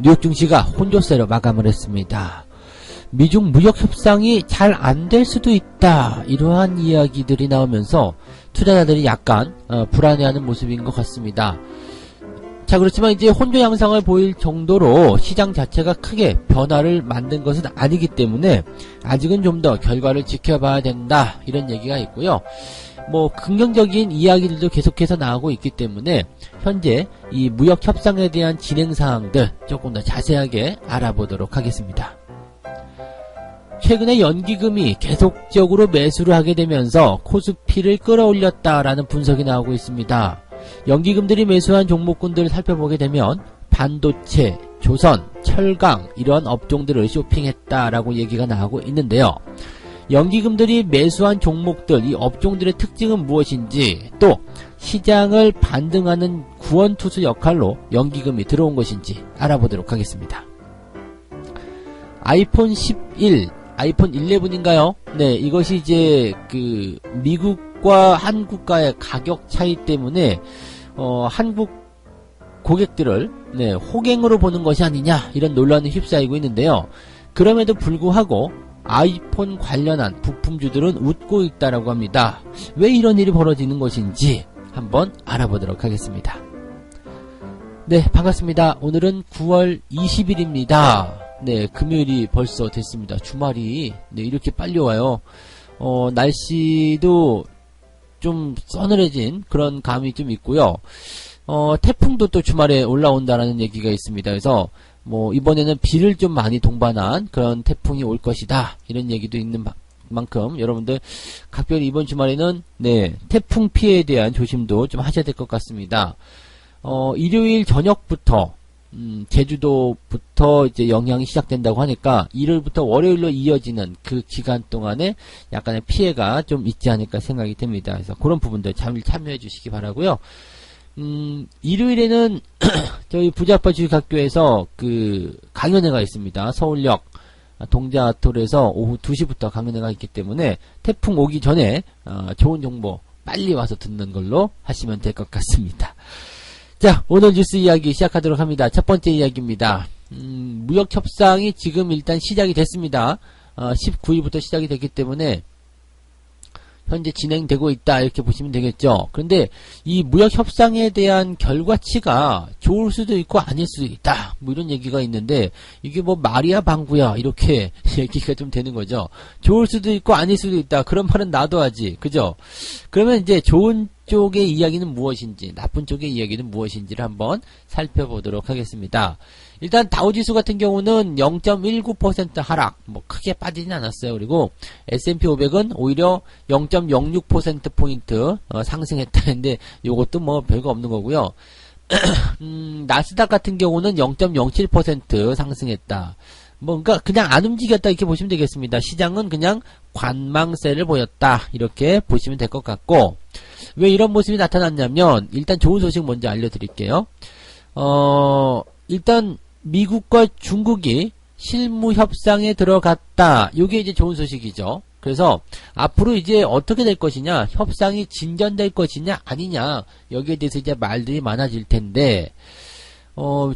뉴욕 증시가 혼조세로 마감을 했습니다. 미중 무역 협상이 잘 안 될 수도 있다, 이러한 이야기들이 나오면서 투자자들이 약간 불안해하는 모습인 것 같습니다. 자, 그렇지만 이제 혼조 양상을 보일 정도로 시장 자체가 크게 변화를 만든 것은 아니기 때문에 아직은 좀 더 결과를 지켜봐야 된다, 이런 얘기가 있고요. 뭐 긍정적인 이야기들도 계속해서 나오고 있기 때문에 현재 이 무역 협상에 대한 진행 사항들 조금 더 자세하게 알아보도록 하겠습니다. 최근에 연기금이 계속적으로 매수를 하게 되면서 코스피를 끌어올렸다라는 분석이 나오고 있습니다. 연기금들이 매수한 종목군들을 살펴보게 되면 반도체, 조선, 철강 이런 업종들을 쇼핑했다라고 얘기가 나오고 있는데요. 연기금들이 매수한 종목들, 이 업종들의 특징은 무엇인지, 또 시장을 반등하는 구원투수 역할로 연기금이 들어온 것인지 알아보도록 하겠습니다. 아이폰 11, 아이폰 11인가요? 네, 이것이 이제 그 미국과 한국과의 가격 차이 때문에 한국 고객들을 호갱으로 보는 것이 아니냐, 이런 논란이 휩싸이고 있는데요. 그럼에도 불구하고 아이폰 관련한 부품주들은 웃고 있다라고 합니다. 왜 이런 일이 벌어지는 것인지 한번 알아보도록 하겠습니다. 네, 반갑습니다. 오늘은 9월 20일입니다. 네, 금요일이 벌써 됐습니다. 주말이 이렇게 빨리 와요. 날씨도 좀 서늘해진 그런 감이 좀 있고요. 태풍도 또 주말에 올라온다라는 얘기가 있습니다. 그래서 뭐 이번에는 비를 좀 많이 동반한 그런 태풍이 올 것이다, 이런 얘기도 있는 만큼 여러분들 각별히 이번 주말에는 태풍 피해에 대한 조심도 좀 하셔야 될 것 같습니다. 일요일 저녁부터 제주도부터 이제 영향이 시작된다고 하니까 일요일부터 월요일로 이어지는 그 기간 동안에 약간의 피해가 좀 있지 않을까 생각이 됩니다. 그래서 그런 부분들 잘 참여해 주시기 바라고요. 일요일에는 저희 부자아빠 주식학교에서 그 강연회가 있습니다. 서울역 동자아톨에서 오후 2시부터 강연회가 있기 때문에 태풍 오기 전에 좋은 정보 빨리 와서 듣는 걸로 하시면 될 것 같습니다. 자, 오늘 뉴스 이야기 시작하도록 합니다. 첫 번째 이야기입니다. 무역 협상이 지금 일단 시작이 됐습니다. 19일부터 시작이 됐기 때문에 현재 진행되고 있다, 이렇게 보시면 되겠죠. 그런데 이 무역 협상에 대한 결과치가 좋을 수도 있고 아닐 수도 있다, 뭐 이런 얘기가 있는데 이게 뭐 말이야 방구야 이렇게 얘기가 좀 되는 거죠. 좋을 수도 있고 아닐 수도 있다, 그런 말은 놔둬야지, 그죠? 그러면 이제 좋은 쪽의 이야기는 무엇인지, 나쁜 쪽의 이야기는 무엇인지를 한번 살펴보도록 하겠습니다. 일단 다우지수 같은 경우는 0.19% 하락, 뭐 크게 빠지진 않았어요. 그리고 S&P 500은 오히려 0.06%포인트 상승했다는데 요것도 뭐 별거 없는 거고요. 나스닥 같은 경우는 0.07% 상승했다. 뭔가 그냥 안 움직였다, 이렇게 보시면 되겠습니다. 시장은 그냥 관망세를 보였다, 이렇게 보시면 될 것 같고, 왜 이런 모습이 나타났냐면 일단 좋은 소식 먼저 알려드릴게요. 일단 미국과 중국이 실무 협상에 들어갔다, 요게 이제 좋은 소식이죠. 그래서 앞으로 이제 어떻게 될 것이냐, 협상이 진전될 것이냐 아니냐, 여기에 대해서 이제 말들이 많아질 텐데,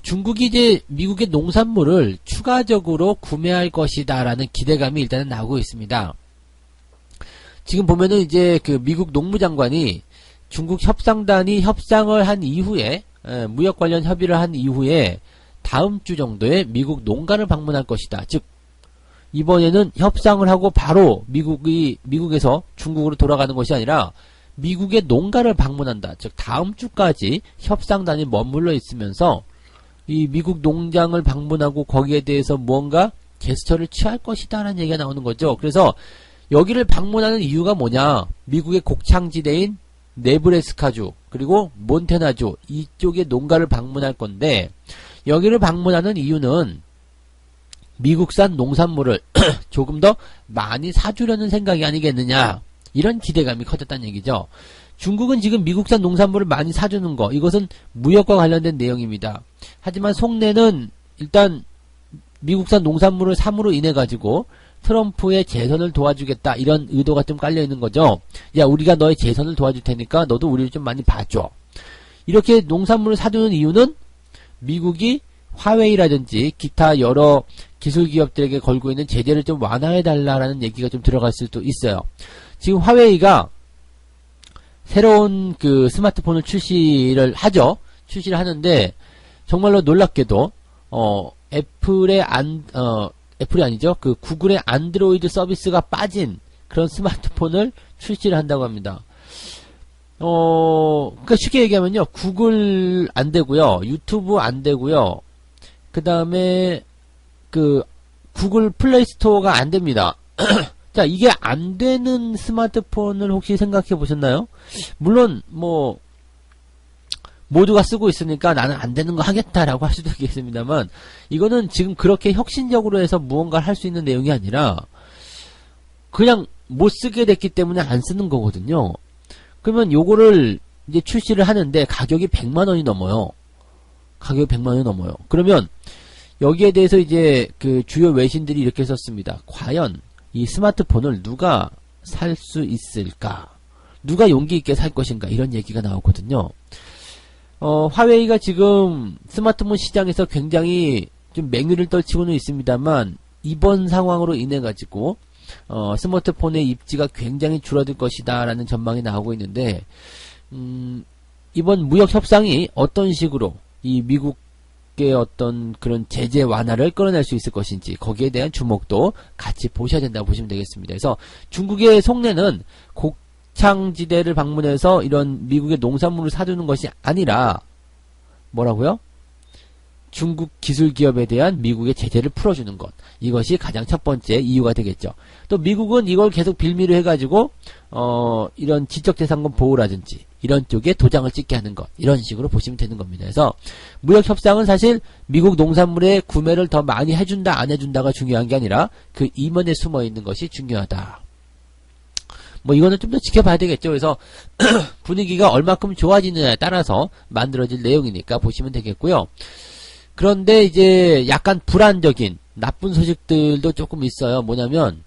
중국이 이제 미국의 농산물을 추가적으로 구매할 것이다라는 기대감이 일단은 나오고 있습니다. 지금 보면은 이제 그 미국 농무장관이 중국 협상단이 협상을 한 이후에, 무역 관련 협의를 한 이후에 다음 주 정도에 미국 농가를 방문할 것이다. 즉 이번에는 협상을 하고 바로 미국에서 중국으로 돌아가는 것이 아니라 미국의 농가를 방문한다. 즉 다음 주까지 협상단이 머물러 있으면서 이 미국 농장을 방문하고 거기에 대해서 무언가 제스처를 취할 것이다 라는 얘기가 나오는 거죠. 그래서 여기를 방문하는 이유가 뭐냐, 미국의 곡창지대인 네브래스카주 그리고 몬태나주 이쪽의 농가를 방문할 건데, 여기를 방문하는 이유는 미국산 농산물을 조금 더 많이 사주려는 생각이 아니겠느냐, 이런 기대감이 커졌다는 얘기죠. 중국은 지금 미국산 농산물을 많이 사주는 거, 이것은 무역과 관련된 내용입니다. 하지만 속내는 일단 미국산 농산물을 삼으로 인해 가지고 트럼프의 재선을 도와주겠다, 이런 의도가 좀 깔려 있는 거죠. 야, 우리가 너의 재선을 도와줄 테니까 너도 우리를 좀 많이 봐줘. 이렇게 농산물을 사주는 이유는 미국이 화웨이라든지 기타 여러 기술 기업들에게 걸고 있는 제재를 좀 완화해달라라는 얘기가 좀 들어갈 수도 있어요. 지금 화웨이가 새로운 그 스마트폰을 출시를 하는데, 정말로 놀랍게도, 애플이 아니죠. 그 구글의 안드로이드 서비스가 빠진 그런 스마트폰을 출시를 한다고 합니다. 그러니까 쉽게 얘기하면요. 구글 안 되고요. 유튜브 안 되고요. 그 다음에, 그, 구글 플레이 스토어가 안 됩니다. 자, 이게 안 되는 스마트폰을 혹시 생각해 보셨나요? 물론, 모두가 쓰고 있으니까 나는 안 되는 거 하겠다라고 할 수도 있겠습니다만, 이거는 지금 그렇게 혁신적으로 해서 무언가를 할 수 있는 내용이 아니라, 그냥 못 쓰게 됐기 때문에 안 쓰는 거거든요. 그러면 요거를 이제 출시를 하는데 가격이 100만 원이 넘어요. 가격이 100만 원이 넘어요. 그러면 여기에 대해서 이제 그 주요 외신들이 이렇게 썼습니다. 과연 이 스마트폰을 누가 살 수 있을까? 누가 용기 있게 살 것인가? 이런 얘기가 나오거든요. 화웨이가 지금 스마트폰 시장에서 굉장히 좀 맹위를 떨치고는 있습니다만, 이번 상황으로 인해 가지고 스마트폰의 입지가 굉장히 줄어들 것이다 라는 전망이 나오고 있는데, 이번 무역 협상이 어떤 식으로 이 미국의 어떤 그런 제재 완화를 끌어낼 수 있을 것인지, 거기에 대한 주목도 같이 보셔야 된다고 보시면 되겠습니다. 그래서 중국의 속내는 곡창지대를 방문해서 이런 미국의 농산물을 사두는 것이 아니라, 뭐라고요? 중국 기술 기업에 대한 미국의 제재를 풀어주는 것. 이것이 가장 첫 번째 이유가 되겠죠. 또 미국은 이걸 계속 빌미로 해가지고, 이런 지적재산권 보호라든지, 이런 쪽에 도장을 찍게 하는 것. 이런 식으로 보시면 되는 겁니다. 그래서, 무역협상은 사실 미국 농산물의 구매를 더 많이 해준다, 안 해준다가 중요한 게 아니라, 그 이면에 숨어 있는 것이 중요하다. 이거는 좀 더 지켜봐야 되겠죠. 그래서 분위기가 얼마큼 좋아지느냐에 따라서 만들어질 내용이니까 보시면 되겠고요. 그런데 이제 약간 불안적인 나쁜 소식들도 조금 있어요. 뭐냐면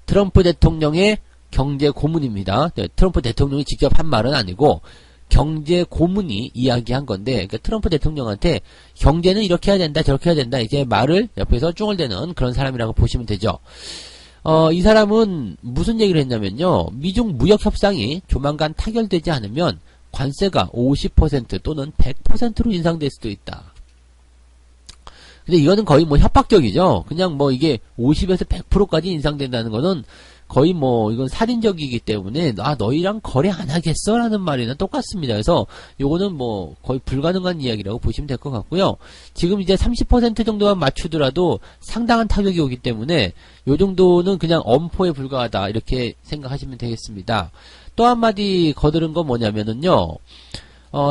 트럼프 대통령의 경제 고문입니다. 트럼프 대통령이 직접 한 말은 아니고 경제 고문이 이야기한 건데, 그러니까 트럼프 대통령한테 경제는 이렇게 해야 된다, 저렇게 해야 된다, 이제 말을 옆에서 쫑을대는 그런 사람이라고 보시면 되죠. 이 사람은 무슨 얘기를 했냐면요. 미중 무역 협상이 조만간 타결되지 않으면 관세가 50% 또는 100%로 인상될 수도 있다. 근데 이거는 거의 협박적이죠. 그냥 이게 50에서 100%까지 인상된다는 거는 거의 이건 살인적이기 때문에, 너희랑 거래 안 하겠어? 라는 말이나 똑같습니다. 그래서 요거는 거의 불가능한 이야기라고 보시면 될 것 같고요. 지금 이제 30% 정도만 맞추더라도 상당한 타격이 오기 때문에 요 정도는 그냥 엄포에 불과하다. 이렇게 생각하시면 되겠습니다. 또 한마디 거드른 건 뭐냐면은요.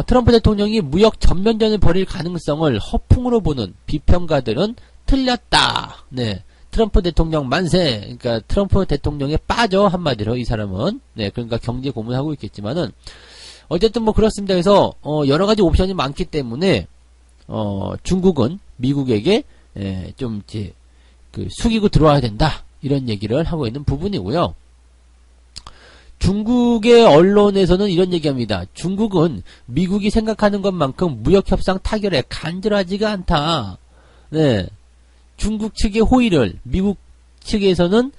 트럼프 대통령이 무역 전면전을 벌일 가능성을 허풍으로 보는 비평가들은 틀렸다. 네. 트럼프 대통령 만세. 그러니까 트럼프 대통령에 빠져, 한마디로 이 사람은. 네, 그러니까 경제 고문하고 있겠지만은 어쨌든 그렇습니다. 그래서 여러 가지 옵션이 많기 때문에 중국은 미국에게 좀 이제 숙이고 들어와야 된다. 이런 얘기를 하고 있는 부분이고요. 중국의 언론에서는 이런 얘기합니다. 중국은 미국이 생각하는 것만큼 무역협상 타결에 간절하지가 않다. 네. 중국 측의 호의를 미국 측에서는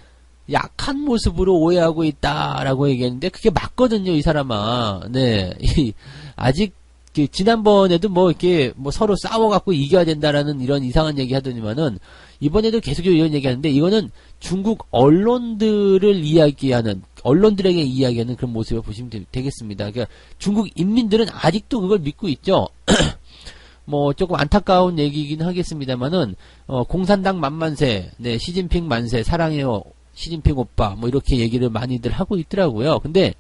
약한 모습으로 오해하고 있다라고 얘기했는데, 그게 맞거든요, 이 사람아. 네. 아직, 지난번에도 이렇게 서로 싸워갖고 이겨야 된다라는 이런 이상한 얘기 하더니만은, 이번에도 계속 이런 얘기 하는데, 이거는 중국 언론들을 이야기하는, 언론들에게 이야기하는 그런 모습을 보시면 되겠습니다. 그러니까 중국 인민들은 아직도 그걸 믿고 있죠. 조금 안타까운 얘기이긴 하겠습니다만은, 공산당 만만세, 네, 시진핑 만세, 사랑해요, 시진핑 오빠, 이렇게 얘기를 많이들 하고 있더라고요. 근데,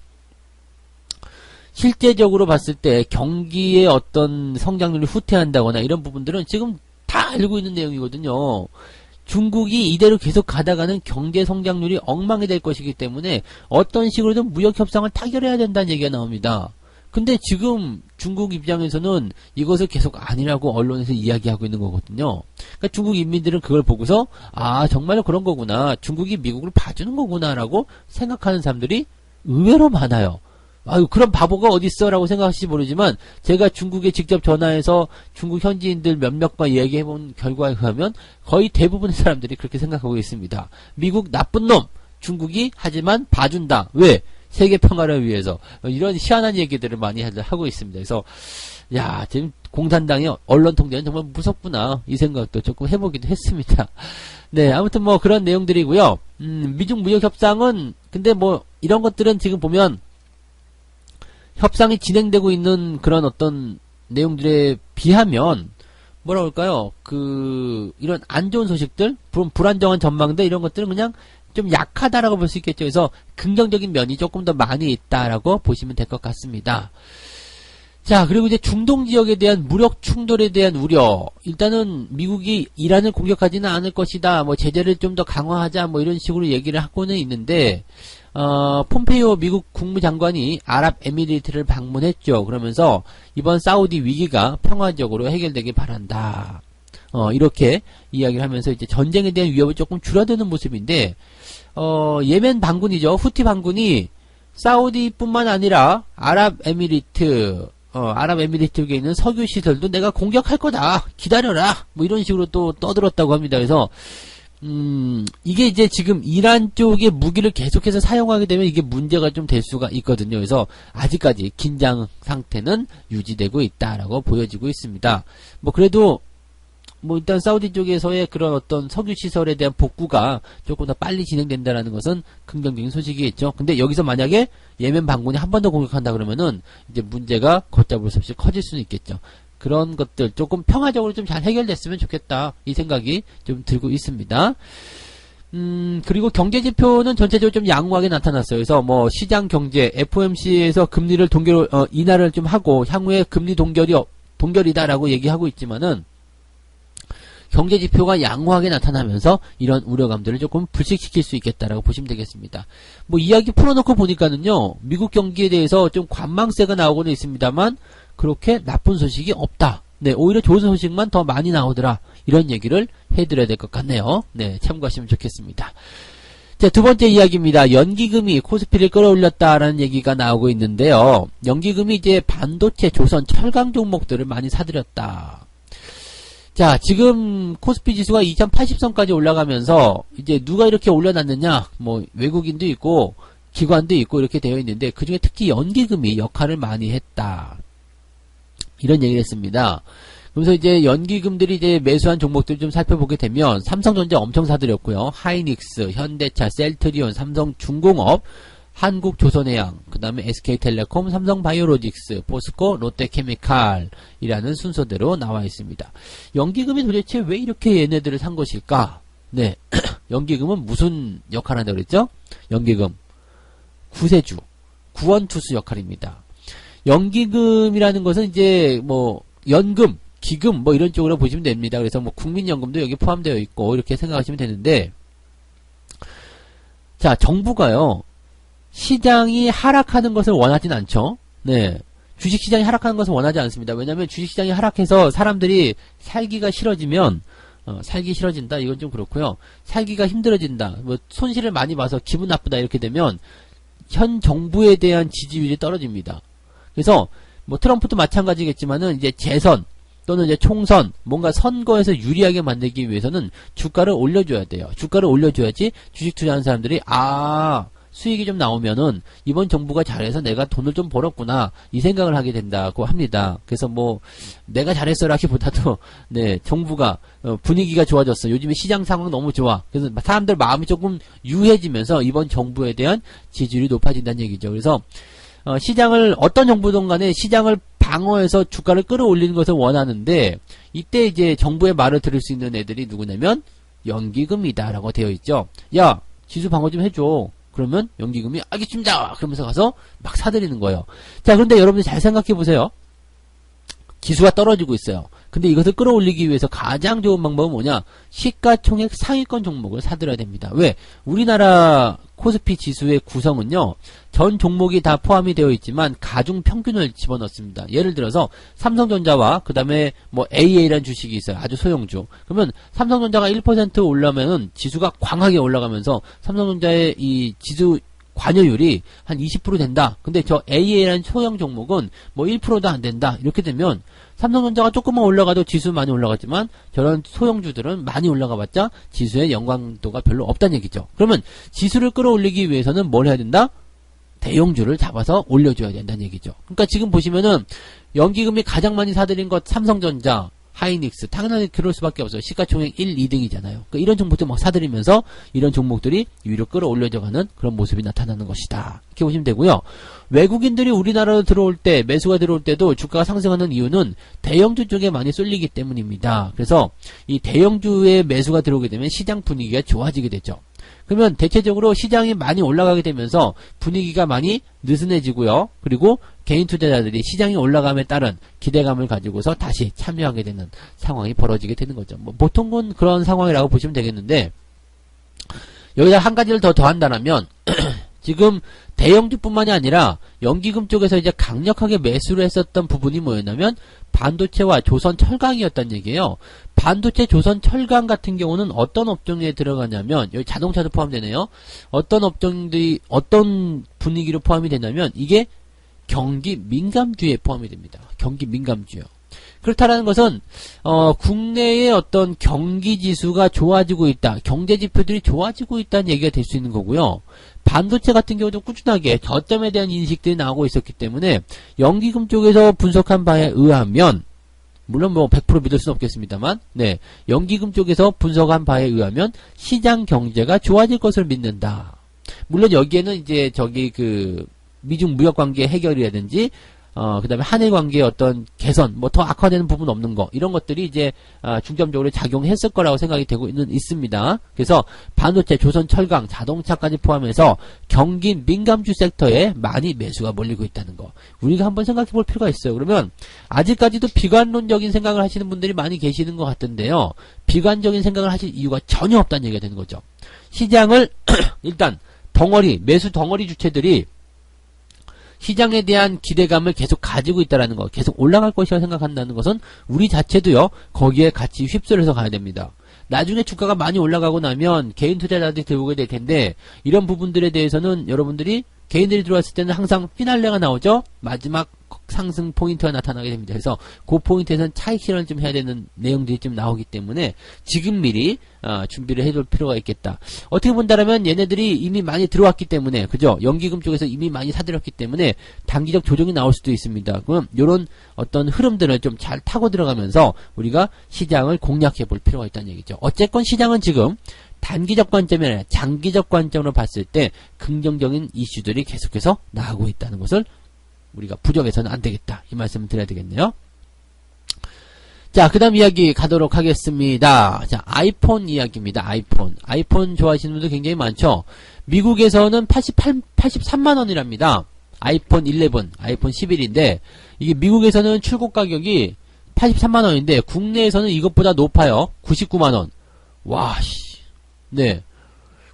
실제적으로 봤을 때 경기의 어떤 성장률이 후퇴한다거나 이런 부분들은 지금 다 알고 있는 내용이거든요. 중국이 이대로 계속 가다가는 경제 성장률이 엉망이 될 것이기 때문에 어떤 식으로든 무역 협상을 타결해야 된다는 얘기가 나옵니다. 근데 지금 중국 입장에서는 이것을 계속 아니라고 언론에서 이야기하고 있는 거거든요. 그러니까 중국 인민들은 그걸 보고서 정말로 그런 거구나. 중국이 미국을 봐주는 거구나라고 생각하는 사람들이 의외로 많아요. 아유, 그런 바보가 어딨어? 라고 생각하실지 모르지만, 제가 중국에 직접 전화해서 중국 현지인들 몇몇과 이야기해본 결과에 의하면, 거의 대부분의 사람들이 그렇게 생각하고 있습니다. 미국 나쁜 놈! 중국이 하지만 봐준다. 왜? 세계 평화를 위해서. 이런 희한한 얘기들을 많이 하고 있습니다. 그래서, 야, 지금 공산당의 언론 통제는 정말 무섭구나. 이 생각도 조금 해보기도 했습니다. 네, 아무튼 뭐 그런 내용들이고요. 미중 무역 협상은, 근데 뭐, 이런 것들은 지금 보면, 협상이 진행되고 있는 그런 어떤 내용들에 비하면 뭐라 그럴까요? 이런 안 좋은 소식들, 불안정한 전망들 이런 것들은 그냥 좀 약하다라고 볼 수 있겠죠. 그래서 긍정적인 면이 조금 더 많이 있다라고 보시면 될 것 같습니다. 자, 그리고 이제 중동 지역에 대한 무력 충돌에 대한 우려. 일단은 미국이 이란을 공격하지는 않을 것이다. 뭐 제재를 좀 더 강화하자. 뭐 이런 식으로 얘기를 하고는 있는데 폼페이오 미국 국무장관이 아랍에미리트를 방문했죠. 그러면서 이번 사우디 위기가 평화적으로 해결되길 바란다. 이렇게 이야기를 하면서 이제 전쟁에 대한 위협을 조금 줄어드는 모습인데, 예멘 반군이죠. 후티 반군이 사우디뿐만 아니라 아랍에미리트에 있는 석유 시설도 내가 공격할 거다. 기다려라. 뭐 이런 식으로 또 떠들었다고 합니다. 그래서 이게 이제 지금 이란 쪽의 무기를 계속해서 사용하게 되면 이게 문제가 좀 될 수가 있거든요. 그래서 아직까지 긴장 상태는 유지되고 있다라고 보여지고 있습니다. 뭐 그래도 뭐 일단 사우디 쪽에서의 그런 어떤 석유 시설에 대한 복구가 조금 더 빨리 진행된다라는 것은 긍정적인 소식이겠죠. 근데 여기서 만약에 예멘 반군이 한 번 더 공격한다 그러면은 이제 문제가 걷잡을 수 없이 커질 수는 있겠죠. 그런 것들 조금 평화적으로 좀 잘 해결됐으면 좋겠다. 이 생각이 좀 들고 있습니다. 그리고 경제 지표는 전체적으로 좀 양호하게 나타났어요. 그래서 뭐 시장 경제, FOMC에서 금리를 인하를 좀 하고 향후에 금리 동결이다라고 얘기하고 있지만은 경제 지표가 양호하게 나타나면서 이런 우려감들을 조금 불식시킬 수 있겠다라고 보시면 되겠습니다. 뭐 이야기 풀어놓고 보니까는요, 미국 경기에 대해서 좀 관망세가 나오고는 있습니다만 그렇게 나쁜 소식이 없다. 네, 오히려 좋은 소식만 더 많이 나오더라. 이런 얘기를 해드려야 될 것 같네요. 네, 참고하시면 좋겠습니다. 자, 두 번째 이야기입니다. 연기금이 코스피를 끌어올렸다라는 얘기가 나오고 있는데요. 연기금이 이제 반도체, 조선, 철강 종목들을 많이 사들였다. 자, 지금 코스피 지수가 2080선까지 올라가면서 이제 누가 이렇게 올려놨느냐? 뭐 외국인도 있고 기관도 있고 이렇게 되어 있는데 그중에 특히 연기금이 역할을 많이 했다. 이런 얘기를 했습니다. 그래서 이제 연기금들이 이제 매수한 종목들을 좀 살펴보게 되면 삼성전자 엄청 사들였고요. 하이닉스, 현대차, 셀트리온, 삼성중공업, 한국조선해양, 그 다음에 SK텔레콤, 삼성바이오로직스, 포스코, 롯데케미칼이라는 순서대로 나와 있습니다. 연기금이 도대체 왜 이렇게 얘네들을 산 것일까? 네, 연기금은 무슨 역할을 한다고 그랬죠? 연기금, 구세주, 구원투수 역할입니다. 연기금이라는 것은 이제 뭐 연금, 기금 뭐 이런 쪽으로 보시면 됩니다. 그래서 뭐 국민연금도 여기 포함되어 있고 이렇게 생각하시면 되는데, 자, 정부가요, 시장이 하락하는 것을 원하진 않죠. 네. 주식시장이 하락하는 것을 원하지 않습니다. 왜냐하면 주식시장이 하락해서 사람들이 살기가 싫어지면, 살기 싫어진다. 이건 좀 그렇고요. 살기가 힘들어진다. 뭐 손실을 많이 봐서 기분 나쁘다. 이렇게 되면 현 정부에 대한 지지율이 떨어집니다. 그래서 뭐 트럼프도 마찬가지겠지만은 이제 재선 또는 이제 총선, 뭔가 선거에서 유리하게 만들기 위해서는 주가를 올려줘야 돼요. 주가를 올려줘야지 주식 투자하는 사람들이 수익이 좀 나오면은 이번 정부가 잘해서 내가 돈을 좀 벌었구나 이 생각을 하게 된다고 합니다. 그래서 뭐 내가 잘했어라기보다도 네, 정부가 분위기가 좋아졌어. 요즘에 시장 상황 너무 좋아. 그래서 사람들 마음이 조금 유해지면서 이번 정부에 대한 지지율이 높아진다는 얘기죠. 그래서 시장을 어떤 정부든 간에 시장을 방어해서 주가를 끌어올리는 것을 원하는데 이때 이제 정부의 말을 들을 수 있는 애들이 누구냐면 연기금이다라고 되어 있죠. 야, 지수 방어 좀 해줘. 그러면 연기금이 알겠습니다. 그러면서 가서 막 사들이는 거예요. 자, 그런데 여러분들 잘 생각해 보세요. 지수가 떨어지고 있어요. 근데 이것을 끌어올리기 위해서 가장 좋은 방법은 뭐냐? 시가총액 상위권 종목을 사들여야 됩니다. 왜? 우리나라 코스피 지수의 구성은요, 전 종목이 다 포함이 되어 있지만 가중 평균을 집어넣습니다. 예를 들어서 삼성전자와 그 다음에 뭐 AA라는 주식이 있어요. 아주 소형주. 그러면 삼성전자가 1% 올라면은 지수가 광하게 올라가면서 삼성전자의 이 지수 관여율이 한 20% 된다. 근데 저 AA라는 소형 종목은 뭐 1%도 안 된다. 이렇게 되면 삼성전자가 조금만 올라가도 지수 많이 올라갔지만 저런 소형주들은 많이 올라가봤자 지수의 연관도가 별로 없다는 얘기죠. 그러면 지수를 끌어올리기 위해서는 뭘 해야 된다? 대형주를 잡아서 올려줘야 된다는 얘기죠. 그러니까 지금 보시면은 연기금이 가장 많이 사들인 것 삼성전자, 하이닉스, 당연히 그럴 수밖에 없어요. 시가총액 1, 2등이잖아요. 그러니까 이런 종목들 막 사들이면서 이런 종목들이 위로 끌어올려져가는 그런 모습이 나타나는 것이다. 이렇게 보시면 되고요. 외국인들이 우리나라로 들어올 때, 매수가 들어올 때도 주가가 상승하는 이유는 대형주 쪽에 많이 쏠리기 때문입니다. 그래서 이 대형주의 매수가 들어오게 되면 시장 분위기가 좋아지게 되죠. 그러면 대체적으로 시장이 많이 올라가게 되면서 분위기가 많이 느슨해지고요. 그리고 개인 투자자들이 시장이 올라감에 따른 기대감을 가지고서 다시 참여하게 되는 상황이 벌어지게 되는 거죠. 뭐 보통은 그런 상황이라고 보시면 되겠는데 여기다 한 가지를 더 더한다면 지금 대형주뿐만이 아니라 연기금 쪽에서 이제 강력하게 매수를 했었던 부분이 뭐였냐면 반도체와 조선 철강이었단 얘기예요. 반도체 조선 철강 같은 경우는 어떤 업종에 들어가냐면 여기 자동차도 포함되네요. 어떤 업종들이 어떤 분위기로 포함이 되냐면 이게 경기 민감주에 포함이 됩니다. 경기 민감주요. 그렇다라는 것은 국내의 어떤 경기 지수가 좋아지고 있다. 경제 지표들이 좋아지고 있다는 얘기가 될 수 있는 거고요. 반도체 같은 경우도 꾸준하게 저점에 대한 인식들이 나오고 있었기 때문에 연기금 쪽에서 분석한 바에 의하면 물론 뭐 100% 믿을 수는 없겠습니다만 네, 연기금 쪽에서 분석한 바에 의하면 시장 경제가 좋아질 것을 믿는다. 물론 여기에는 이제 저기 그 미중 무역 관계 해결이라든지 그 다음에 한일 관계의 어떤 개선, 뭐 더 악화되는 부분 없는 거, 이런 것들이 이제, 중점적으로 작용했을 거라고 생각이 되고 있습니다. 그래서 반도체, 조선, 철강, 자동차까지 포함해서 경기 민감주 섹터에 많이 매수가 몰리고 있다는 거. 우리가 한번 생각해 볼 필요가 있어요. 그러면, 아직까지도 비관론적인 생각을 하시는 분들이 많이 계시는 것 같은데요. 비관적인 생각을 하실 이유가 전혀 없다는 얘기가 되는 거죠. 시장을, 일단, 매수 덩어리 주체들이 시장에 대한 기대감을 계속 가지고 있다는 거, 계속 올라갈 것이라고 생각한다는 것은 우리 자체도요, 거기에 같이 휩쓸려서 가야 됩니다. 나중에 주가가 많이 올라가고 나면 개인 투자자들이 들어오게 될 텐데, 이런 부분들에 대해서는 여러분들이 개인들이 들어왔을 때는 항상 피날레가 나오죠? 마지막 상승 포인트가 나타나게 됩니다. 그래서 그 포인트에서는 차익 실현을 좀 해야 되는 내용들이 좀 나오기 때문에 지금 미리 준비를 해둘 필요가 있겠다. 어떻게 본다라면 얘네들이 이미 많이 들어왔기 때문에 그죠? 연기금 쪽에서 이미 많이 사들였기 때문에 단기적 조정이 나올 수도 있습니다. 그럼 이런 어떤 흐름들을 좀 잘 타고 들어가면서 우리가 시장을 공략해 볼 필요가 있다는 얘기죠. 어쨌건 시장은 지금 단기적 관점이 아니라 장기적 관점으로 봤을 때 긍정적인 이슈들이 계속해서 나오고 있다는 것을 우리가 부정해서는 안 되겠다. 이 말씀을 드려야 되겠네요. 자, 그 다음 이야기 가도록 하겠습니다. 자, 아이폰 이야기입니다. 아이폰 좋아하시는 분들 굉장히 많죠? 미국에서는 83만원이랍니다. 아이폰 11, 아이폰 11인데, 이게 미국에서는 출고 가격이 83만원인데, 국내에서는 이것보다 높아요. 99만원. 와, 씨. 네.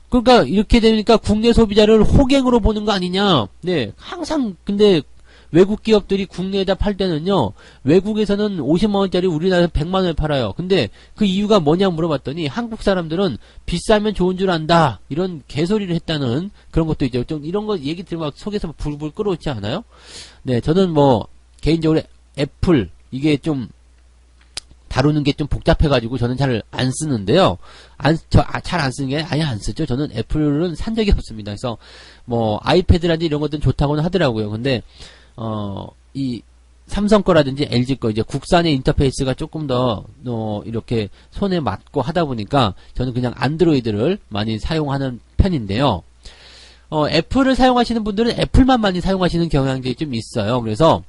그러니까, 이렇게 되니까 국내 소비자를 호갱으로 보는 거 아니냐. 네. 항상, 근데, 외국 기업들이 국내에다 팔 때는요, 외국에서는 50만원짜리 우리나라에서 100만원에 팔아요. 근데 그 이유가 뭐냐 물어봤더니 한국 사람들은 비싸면 좋은 줄 안다. 이런 개소리를 했다는 그런 것도 있죠. 좀 이런 거 얘기 들으면 속에서 불불 끓어오지 않아요? 네, 저는 뭐, 개인적으로 애플, 이게 좀, 다루는 게 좀 복잡해가지고 저는 잘 안 쓰는데요. 잘 안 쓰는 게 아예 안 쓰죠. 저는 애플은 산 적이 없습니다. 그래서 뭐, 아이패드라든지 이런 것들은 좋다고는 하더라고요. 근데, 이 삼성 거라든지 LG 거 이제 국산의 인터페이스가 조금 더 이렇게 손에 맞고 하다 보니까 저는 그냥 안드로이드를 많이 사용하는 편인데요. 애플을 사용하시는 분들은 애플만 많이 사용하시는 경향들이 좀 있어요. 그래서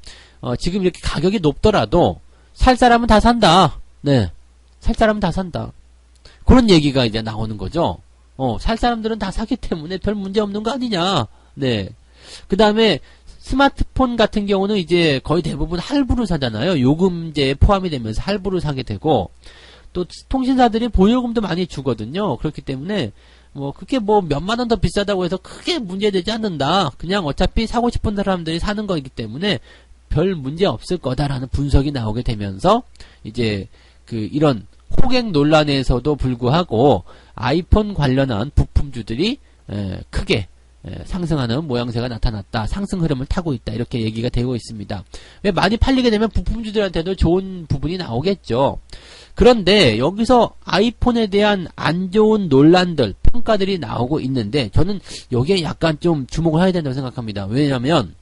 지금 이렇게 가격이 높더라도 살 사람은 다 산다. 네, 살 사람은 다 산다. 그런 얘기가 이제 나오는 거죠. 살 사람들은 다 사기 때문에 별 문제 없는 거 아니냐. 네. 그 다음에 스마트폰 같은 경우는 이제 거의 대부분 할부로 사잖아요. 요금제에 포함이 되면서 할부로 사게 되고, 또 통신사들이 보조금도 많이 주거든요. 그렇기 때문에 뭐 그게 뭐 몇만 원 더 비싸다고 해서 크게 문제되지 않는다. 그냥 어차피 사고 싶은 사람들이 사는 거이기 때문에 별 문제 없을 거다라는 분석이 나오게 되면서 이제 이런 호갱 논란에서도 불구하고 아이폰 관련한 부품주들이 크게 상승하는 모양새가 나타났다. 상승 흐름을 타고 있다. 이렇게 얘기가 되고 있습니다. 왜 많이 팔리게 되면 부품주들한테도 좋은 부분이 나오겠죠. 그런데 여기서 아이폰에 대한 안 좋은 논란들, 평가들이 나오고 있는데 저는 여기에 약간 좀 주목을 해야 된다고 생각합니다. 왜냐하면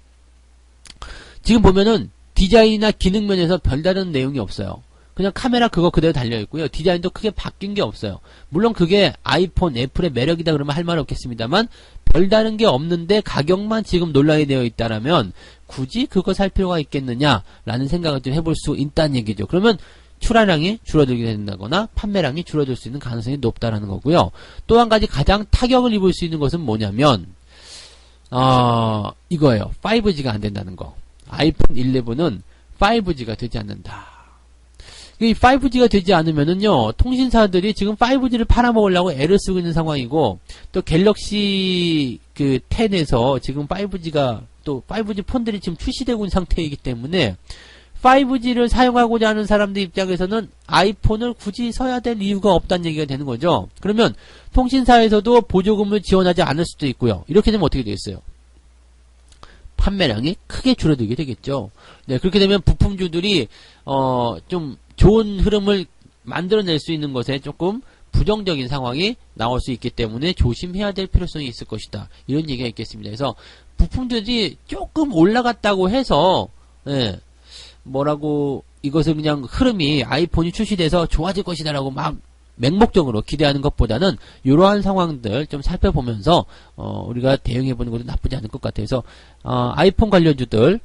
지금 보면은 디자인이나 기능 면에서 별다른 내용이 없어요. 그냥 카메라 그거 그대로 달려있고요. 디자인도 크게 바뀐 게 없어요. 물론 그게 아이폰, 애플의 매력이다 그러면 할 말 없겠습니다만 별다른 게 없는데 가격만 지금 논란이 되어 있다라면 굳이 그거 살 필요가 있겠느냐라는 생각을 좀 해볼 수 있다는 얘기죠. 그러면 출하량이 줄어들게 된다거나 판매량이 줄어들 수 있는 가능성이 높다라는 거고요. 또 한 가지 가장 타격을 입을 수 있는 것은 뭐냐면 이거예요. 5G가 안 된다는 거. 아이폰 11은 5G가 되지 않는다. 이 5G가 되지 않으면은요, 통신사들이 지금 5G를 팔아먹으려고 애를 쓰고 있는 상황이고, 또 갤럭시 10에서 지금 5G가, 또 5G 폰들이 지금 출시되고 있는 상태이기 때문에, 5G를 사용하고자 하는 사람들 입장에서는 아이폰을 굳이 써야 될 이유가 없다는 얘기가 되는 거죠. 그러면 통신사에서도 보조금을 지원하지 않을 수도 있고요. 이렇게 되면 어떻게 되겠어요? 판매량이 크게 줄어들게 되겠죠. 네, 그렇게 되면 부품주들이, 좀 좋은 흐름을 만들어낼 수 있는 것에 조금 부정적인 상황이 나올 수 있기 때문에 조심해야 될 필요성이 있을 것이다. 이런 얘기가 있겠습니다. 그래서 부품들이 조금 올라갔다고 해서, 네, 이것을 그냥 흐름이 아이폰이 출시돼서 좋아질 것이다라고 막 맹목적으로 기대하는 것보다는 이러한 상황들 좀 살펴보면서 우리가 대응해보는 것도 나쁘지 않을 것 같아서 아이폰 관련주들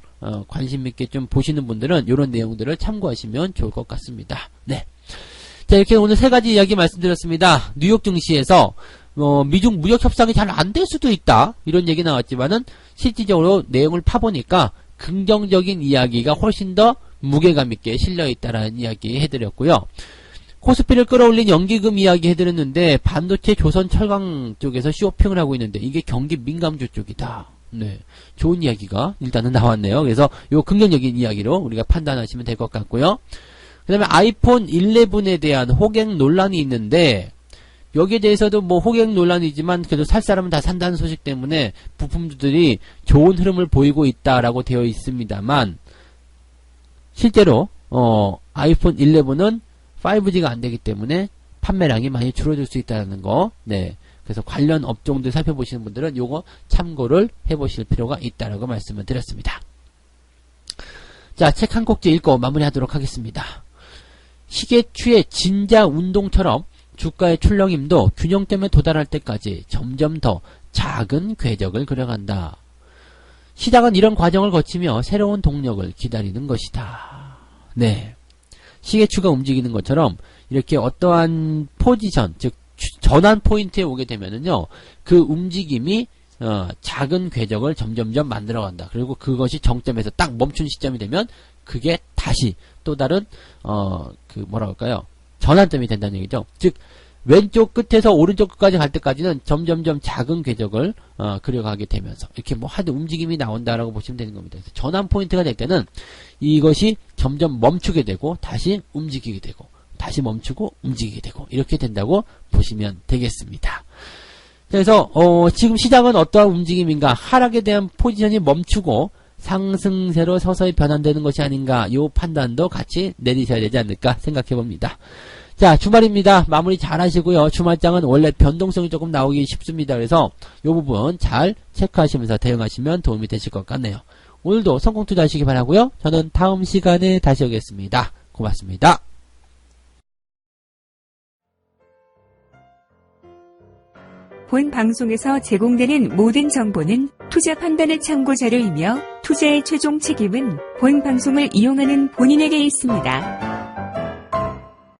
관심 있게 좀 보시는 분들은 이런 내용들을 참고하시면 좋을 것 같습니다. 네, 자, 이렇게 오늘 세 가지 이야기 말씀드렸습니다. 뉴욕 증시에서 미중 무역 협상이 잘 안 될 수도 있다 이런 얘기 나왔지만은 실질적으로 내용을 파보니까 긍정적인 이야기가 훨씬 더 무게감 있게 실려 있다라는 이야기 해드렸고요. 코스피를 끌어올린 연기금 이야기 해드렸는데 반도체 조선 철강 쪽에서 쇼핑을 하고 있는데 이게 경기 민감주 쪽이다. 네, 좋은 이야기가 일단은 나왔네요. 그래서 요 긍정적인 이야기로 우리가 판단하시면 될 것 같고요. 그 다음에 아이폰 11에 대한 호갱 논란이 있는데 여기에 대해서도 뭐 호갱 논란이지만 그래도 살 사람은 다 산다는 소식 때문에 부품주들이 좋은 흐름을 보이고 있다라고 되어 있습니다만 실제로 아이폰 11은 5G가 안 되기 때문에 판매량이 많이 줄어들 수 있다는 거. 네. 그래서 관련 업종들 살펴보시는 분들은 요거 참고를 해보실 필요가 있다라고 말씀을 드렸습니다. 자, 책 한 꼭지 읽고 마무리하도록 하겠습니다. 시계추의 진자 운동처럼 주가의 출렁임도 균형점에 도달할 때까지 점점 더 작은 궤적을 그려간다. 시장은 이런 과정을 거치며 새로운 동력을 기다리는 것이다. 네. 시계추가 움직이는 것처럼 이렇게 어떠한 포지션, 즉 전환 포인트에 오게 되면은요, 그 움직임이 작은 궤적을 점점점 만들어간다. 그리고 그것이 정점에서 딱 멈춘 시점이 되면 그게 다시 또 다른 전환점이 된다는 얘기죠. 즉 왼쪽 끝에서 오른쪽 끝까지 갈 때까지는 점점점 작은 궤적을 그려가게 되면서 이렇게 뭐 하도 움직임이 나온다라고 보시면 되는 겁니다. 그래서 전환 포인트가 될 때는 이것이 점점 멈추게 되고 다시 움직이게 되고 다시 멈추고 움직이게 되고 이렇게 된다고 보시면 되겠습니다. 그래서 지금 시장은 어떠한 움직임인가? 하락에 대한 포지션이 멈추고 상승세로 서서히 변환되는 것이 아닌가? 이 판단도 같이 내리셔야 되지 않을까 생각해 봅니다. 자, 주말입니다. 마무리 잘 하시고요. 주말장은 원래 변동성이 조금 나오기 쉽습니다. 그래서 이 부분 잘 체크하시면서 대응하시면 도움이 되실 것 같네요. 오늘도 성공 투자하시기 바라고요. 저는 다음 시간에 다시 오겠습니다. 고맙습니다. 본 방송에서 제공되는 모든 정보는 투자 판단의 참고 자료이며 투자의 최종 책임은 본 방송을 이용하는 본인에게 있습니다.